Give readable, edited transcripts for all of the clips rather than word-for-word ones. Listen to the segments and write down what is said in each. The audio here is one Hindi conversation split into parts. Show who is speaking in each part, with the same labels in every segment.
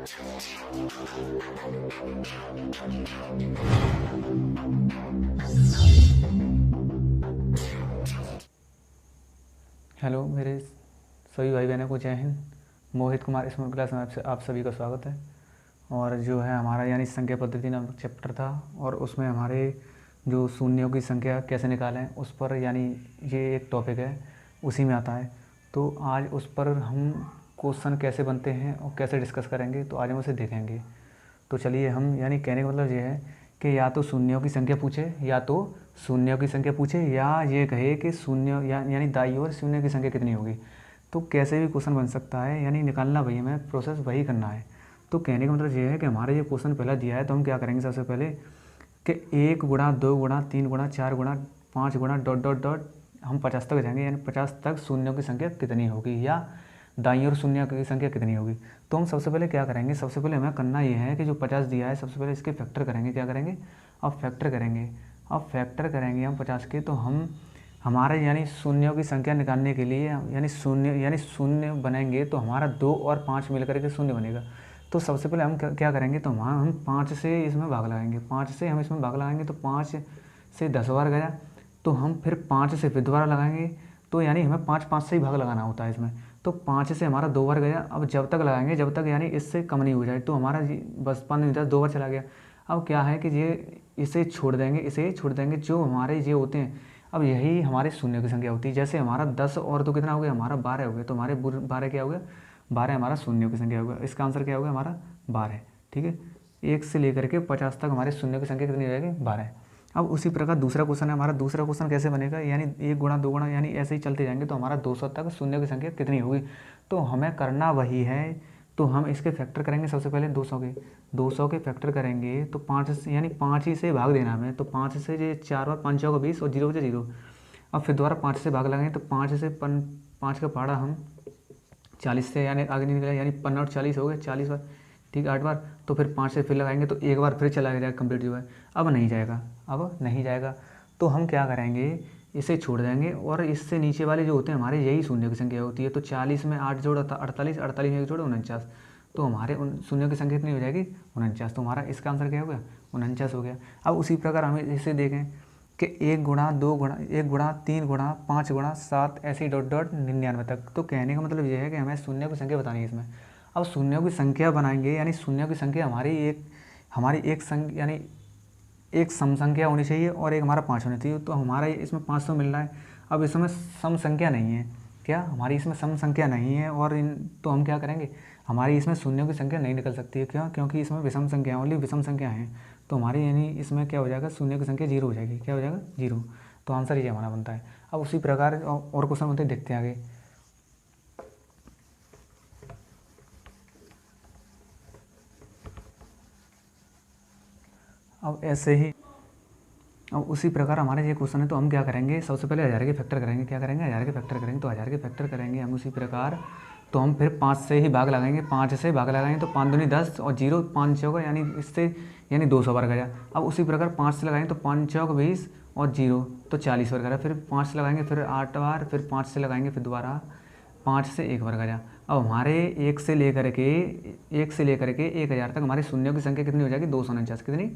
Speaker 1: हेलो मेरे सभी भाई बहनों को जय हिंद। मोहित कुमार स्मॉल क्लास में आप सभी का स्वागत है। और जो है हमारा यानी संख्या पद्धति नामक चैप्टर था, और उसमें हमारे जो शून्यों की संख्या कैसे निकालें उस पर यानी ये एक टॉपिक है, उसी में आता है। तो आज उस पर हम क्वेश्चन कैसे बनते हैं और कैसे डिस्कस करेंगे, तो आज हम उसे देखेंगे। तो चलिए, हम यानी कहने का मतलब ये है कि या तो शून्यों की संख्या पूछे, या ये कहे कि शून्य यानी दाईं ओर शून्य की संख्या कितनी होगी। तो कैसे भी क्वेश्चन बन सकता है, यानी निकालना वही हमें प्रोसेस वही करना है। तो कहने का मतलब ये है कि हमारे ये क्वेश्चन पहला दिया है, तो हम क्या करेंगे सबसे पहले कि 1 गुणा 2 गुणा 3 गुणा 4 गुणा 5 गुणा डॉट डॉट डॉट हम 50 तक जाएंगे, यानी 50 तक शून्यों की संख्या कितनी होगी या दाईं ओर शून्य की संख्या कितनी होगी। तो हम सबसे पहले क्या करेंगे, सबसे पहले हमें करना ये है कि जो 50 दिया है, सबसे पहले इसके फैक्टर करेंगे। क्या करेंगे? अब फैक्टर करेंगे हम 50 के। तो हम हमारे यानी शून्यों की संख्या निकालने के लिए यानी शून्य बनाएंगे, तो हमारा 2 और 5 मिलकर के शून्य बनेगा। तो सबसे पहले हम क्या करेंगे, तो वहाँ हम 5 से इसमें भाग लगाएंगे। 5 से हम इसमें भाग लगाएंगे तो 5 से 10 बार गया, तो हम फिर 5 से फिर दोबारा लगाएंगे। तो यानी हमें 5 से ही भाग लगाना होता है इसमें। तो 5 से हमारा 2 बार गया। अब जब तक लगाएंगे जब तक यानी इससे कम नहीं हो जाए, तो हमारा बस 5 नहीं 10 2 बार चला गया। अब क्या है कि ये इसे छोड़ देंगे जो हमारे ये होते हैं। अब यही हमारे शून्य की संख्या होती है। जैसे हमारा 10 और तो कितना हो गया, हमारा 12 हो गया। तो हमारे 12 क्या हो गया, 12 हमारा शून्य की संख्या हो गया। इसका आंसर क्या हो गया, हमारा 12। ठीक है, 1 से लेकर के 50 तक हमारे शून्य की संख्या कितनी हो जाएगी, 12। अब उसी प्रकार दूसरा क्वेश्चन है हमारा। दूसरा क्वेश्चन कैसे बनेगा, यानी 1 गुणा 2 गुणा यानी ऐसे ही चलते जाएंगे, तो हमारा 200 तक शून्य की संख्या कितनी होगी। तो हमें करना वही है। तो हम इसके फैक्टर करेंगे सबसे पहले 200 के फैक्टर करेंगे, तो 5 से यानी 5 ही से भाग देना हमें। तो 5 से ये 4 बार 5 चौका 20 और 0 बचे 0। अब फिर दोबारा 5 से भाग लगाएंगे, तो 5 से 5 का पहाड़ा हम 40 से यानी आगे नहीं निकला, यानी 15 और 40 हो गए 40 बार। ठीक, 8 बार। तो फिर 5 से फिर लगाएंगे, तो एक बार फिर चला जाएगा कंप्लीट जो है। अब नहीं जाएगा। तो हम क्या करेंगे, इसे छोड़ देंगे, और इससे नीचे वाले जो होते हैं हमारे यही शून्य की संख्या होती है। तो 40 में 8 जोड़ 48, 48 में 1 जोड़ 49। तो हमारे शून्य की संख्या कितनी हो जाएगी, 49। तो हमारा इसका आंसर क्या हो गया, 49 हो गया। अब उसी प्रकार हमें इसे देखें कि 1 गुणा 2 गुणा 1 गुणा 3 गुणा 5 गुणा 7 ऐसे ही डॉट डॉट 99 तक। तो कहने का मतलब ये है कि हमें शून्य की संख्या बतानी है इसमें। अब शून्यों की संख्या बनाएंगे, यानी शून्यों की संख्या हमारी एक संख्या यानी एक सम संख्या होनी चाहिए और एक हमारा 5 होनी चाहिए। तो हमारा इसमें 500 मिल रहा है। अब इसमें सम संख्या नहीं है, क्या हमारी इसमें सम संख्या नहीं है, और तो हम क्या करेंगे, हमारी इसमें शून्यों की संख्या नहीं निकल सकती है। क्यों? क्योंकि इसमें विषम संख्या ओनली विषम संख्या है। तो हमारी यानी इसमें क्या हो जाएगा, शून्य की संख्या 0 हो जाएगी। क्या हो जाएगा, 0। तो आंसर ये हमारा बनता है। अब उसी प्रकार और क्वेश्चन बनते देखते हैं आगे। अब ऐसे ही अब उसी प्रकार हमारे ये क्वेश्चन है, तो हम क्या करेंगे, सबसे पहले 1000 के फैक्टर करेंगे। क्या करेंगे, 1000 के फैक्टर करेंगे। तो 1000 के फैक्टर करेंगे हम उसी प्रकार। तो हम फिर 5 से ही भाग लगाएंगे। 5 से भाग लगाएंगे तो 5 दूनी 10 और 0 5 होगा, यानी इससे यानी 200 बार गया। अब उसी प्रकार 5 से लगाएंगे तो 5 चौक 20 और 0 तो 40 बार गया। फिर 5 से लगाएंगे फिर 8 बार, फिर 5 से लगाएंगे फिर दोबारा 5 से 1 बार गया। अब हमारे 1 से लेकर के 1000 तक हमारी शून्यों की संख्या कितनी हो जाएगी, 249। कितनी,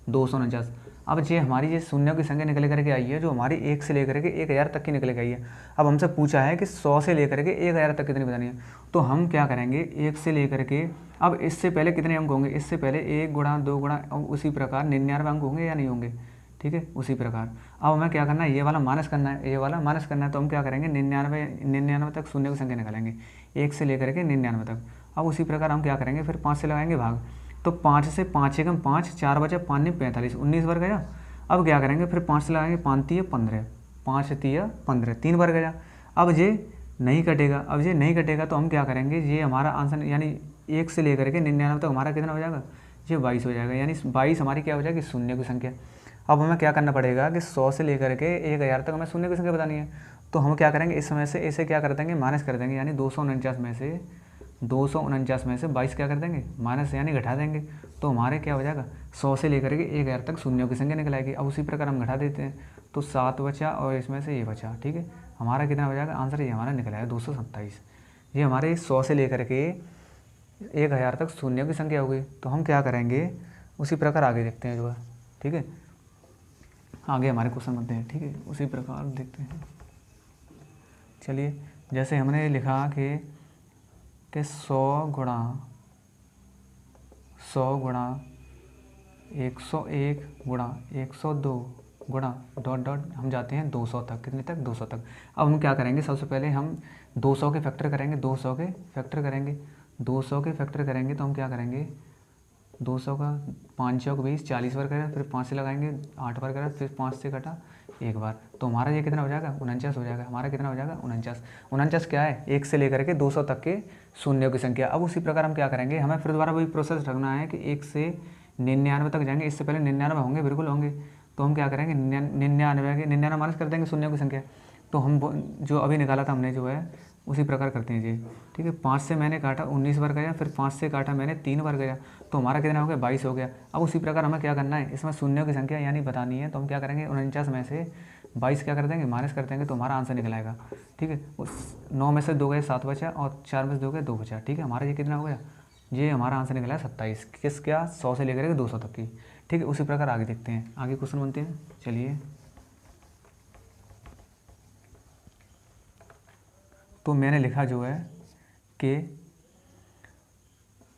Speaker 1: 249। अब ये हमारी ये शून्यों की संख्या निकल करके आई है, जो हमारी 1 से लेकर के 1000 तक की निकल के आई है। अब हमसे पूछा है कि 100 से लेकर के 1000 तक कितनी बतानी है। तो हम क्या करेंगे, 1 से लेकर के अब इससे पहले कितने अंक होंगे, इससे पहले 1 गुणा 2 गुणा उसी प्रकार 99 अंक होंगे या नहीं होंगे। ठीक है, उसी प्रकार अब हमें क्या करना है, ये वाला माइनस करना है। तो हम क्या करेंगे, 99 तक शून्य की संख्या निकालेंगे, 1 से लेकर के 99 तक। अब उसी प्रकार हम क्या करेंगे, फिर 5 से लगाएंगे भाग। तो 5 से 5 एकम 5, 4 बचा 5 नहीं 45, 19 बार गया। अब क्या करेंगे, फिर 5 से लगाएंगे, 5 तिया 15, 5 तिया 15, 3 बार गया। अब ये नहीं कटेगा। तो हम क्या करेंगे, ये हमारा आंसर यानी 1 से लेकर के 99 तक हमारा कितना हो जाएगा, ये 22 हो जाएगा। यानी 22 हमारी क्या हो जाएगी, शून्य की संख्या। अब हमें क्या करना पड़ेगा कि 100 से लेकर के 1000 तक हमें शून्य की संख्या बतानी है। तो हम क्या करेंगे, इस समय से इसे क्या कर देंगे, माइनस कर देंगे। यानी 249 में से 22 क्या कर देंगे, माइनस यानी घटा देंगे। तो हमारे क्या हो जाएगा, 100 से लेकर के 1000 तक शून्यों की संख्या निकल आएगी। अब उसी प्रकार हम घटा देते हैं, तो 7 बचा और इसमें से ये बचा। ठीक है, हमारा कितना हो जाएगा, आंसर ये हमारा निकल आएगा 227। ये हमारे 100 से लेकर के 1000 तक शून्यों की संख्या होगी। तो हम क्या करेंगे, उसी प्रकार आगे देखते हैं जो है, ठीक है, आगे हमारे क्वेश्चन बनते हैं, ठीक है, उसी प्रकार देखते हैं। चलिए, जैसे हमने लिखा कि 100 गुणा 101 गुणा 102 गुणा डॉट डॉट हम जाते हैं 200 तक, कितने तक, 200 तक। अब हम क्या करेंगे, सबसे पहले हम 200 के फैक्टर करेंगे, 200 के फैक्टर करेंगे, 200 के फैक्टर करेंगे तो हम क्या करेंगे, 200 का 5 चौक 20, 40 बार करें, फिर 5 से लगाएंगे 8 बार करें, फिर 5 से कटा 1 बार, तो हमारा ये कितना हो जाएगा, 49 हो जाएगा। हमारा कितना हो जाएगा, 49। 49 क्या है, 1 से लेकर के 200 तक के शून्यों की संख्या। अब उसी प्रकार हम क्या करेंगे, हमें फिर दोबारा वही प्रोसेस रखना है कि 1 से 99 तक जाएंगे। इससे पहले 99 होंगे, बिल्कुल होंगे। तो हम क्या करेंगे, 99 माइनस कर देंगे शून्यों की संख्या। तो हम जो अभी निकाला था हमने जो है, उसी प्रकार करते हैं जी, ठीक है। 5 से मैंने काटा 19 बार गया, फिर 5 से काटा मैंने 3 बार गया, तो हमारा कितना हो गया, 22 हो गया। अब उसी प्रकार हमें क्या करना है, इसमें शून्यों की संख्या यानी बतानी है। तो हम क्या करेंगे, 49 में से 22 क्या कर देंगे, माइनस कर देंगे, तो हमारा आंसर निकल आएगा, ठीक है। उस 9 में से 2 गए 7 बचा, और 4 में से 2 गए 2 बचा, ठीक है। हमारा ये कितना हो गया, ये हमारा आंसर निकला है 27। किस क्या, 100 से लेकर के 200 तक की, ठीक है। उसी प्रकार आगे देखते हैं, आगे क्वेश्चन बनते हैं। चलिए, तो मैंने लिखा जो है कि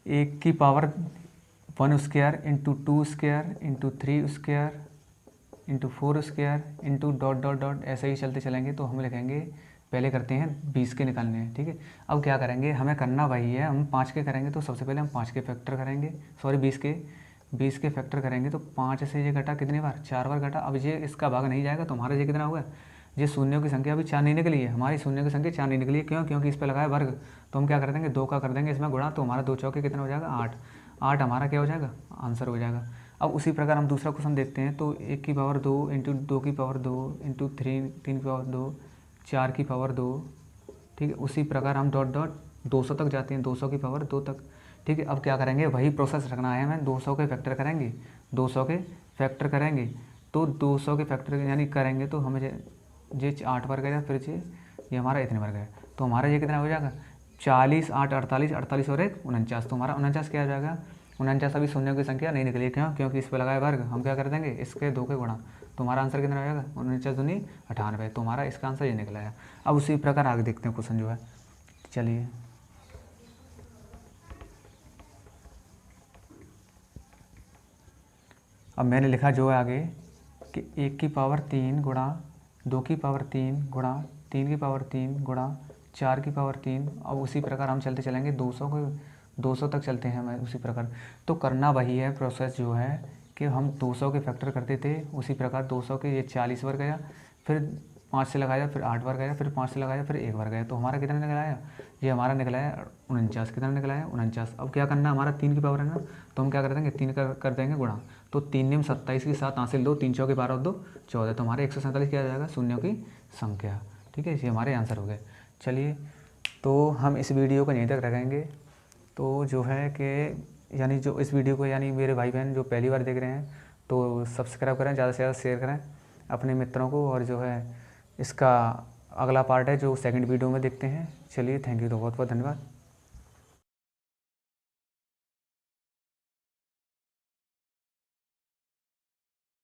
Speaker 1: 1 की power 1 square into 2 square into 3 square into 4 square into dot dot dot, ऐसे ही चलते चलेंगे। तो हम लिखेंगे, पहले करते हैं 20 के निकालने हैं, ठीक है। अब क्या करेंगे, हमें करना वही है, हम 5 के करेंगे। तो सबसे पहले हम 5 के फैक्टर करेंगे, सॉरी 20 के फैक्टर करेंगे। तो 5 से ये घटा कितनी बार, 4 बार घटा। अब ये इसका भाग नहीं जाएगा, तो हमारा ये कितना होगा, ये शून्यों की संख्या अभी 4 नहीं निकली है, हमारी शून्यों की संख्या 4 नहीं निकली है। क्यों, क्योंकि इस पर लगाया वर्ग। तो हम क्या कर देंगे, 2 का कर देंगे इसमें गुणा, तो हमारा 2 चौके कितना हो जाएगा, 8। 8 हमारा क्या हो जाएगा, आंसर हो जाएगा। अब उसी प्रकार हम दूसरा क्वेश्चन देखते हैं। तो 1 की पावर 2 इंटू 2 की पावर 2 इंटू 3 की पावर 2, 4 की पावर 2, ठीक है। उसी प्रकार हम डॉट डॉट 200 तक जाते हैं, 200 की पावर 2 तक, ठीक है। अब क्या करेंगे, वही प्रोसेस रखना है हमें, 200 के फैक्टर करेंगे, 200 के फैक्टर करेंगे। तो 200 के फैक्टर यानी करेंगे, तो हमें ये 8 बार गया, फिर ये हमारा इतने बार गया। तो हमारा ये कितना हो जाएगा, 40, 8, 48, 48 और 1 49। तो हमारा 49 क्या हो जाएगा, 49 अभी शून्यों की संख्या नहीं निकली। क्यों, क्योंकि इस पर लगाए वर्ग। हम क्या कर देंगे, इसके 2 के गुणा, तो हमारा आंसर कितना हो जाएगा, 49 दूनी 98। तो हमारा इसका आंसर ये निकला है। अब उसी प्रकार आगे देखते हैं क्वेश्चन जो है। चलिए, अब मैंने लिखा जो है आगे कि 1 की पावर 3 गुणा 2 की पावर 3 गुणा 3 की पावर 3 गुणा 4 की पावर 3। अब उसी प्रकार हम चलते चलेंगे, 200 तक चलते हैं हमें उसी प्रकार। तो करना वही है प्रोसेस जो है कि हम 200 के फैक्टर करते थे, उसी प्रकार 200 के ये 40 बार गया, फिर 5 से लगाया, फिर 8 बार गया, फिर 5 से लगाया, फिर 1 बार गया। तो हमारा कितना निकला है, ये हमारा निकला है 49। कितना निकला है, 49। अब क्या करना है, हमारा 3 की पावर है ना, तो हम क्या कर देंगे, 3 कर देंगे गुणा। तो 3 में 27 के साथ हासिल 2, 3 चौ के 12 और 2 14। तो हमारे 147 किया जाएगा शून्यों की संख्या, ठीक है। ये हमारे आंसर हो गए। चलिए, तो हम इस वीडियो को यहीं तक रखेंगे। तो जो है कि यानी जो इस वीडियो को, यानी मेरे भाई बहन जो पहली बार देख रहे हैं, तो सब्सक्राइब करें, ज़्यादा से ज़्यादा शेयर करें अपने मित्रों को। और जो है इसका अगला पार्ट है जो सेकंड वीडियो में देखते हैं। चलिए, थैंक यू, तो बहुत बहुत धन्यवाद।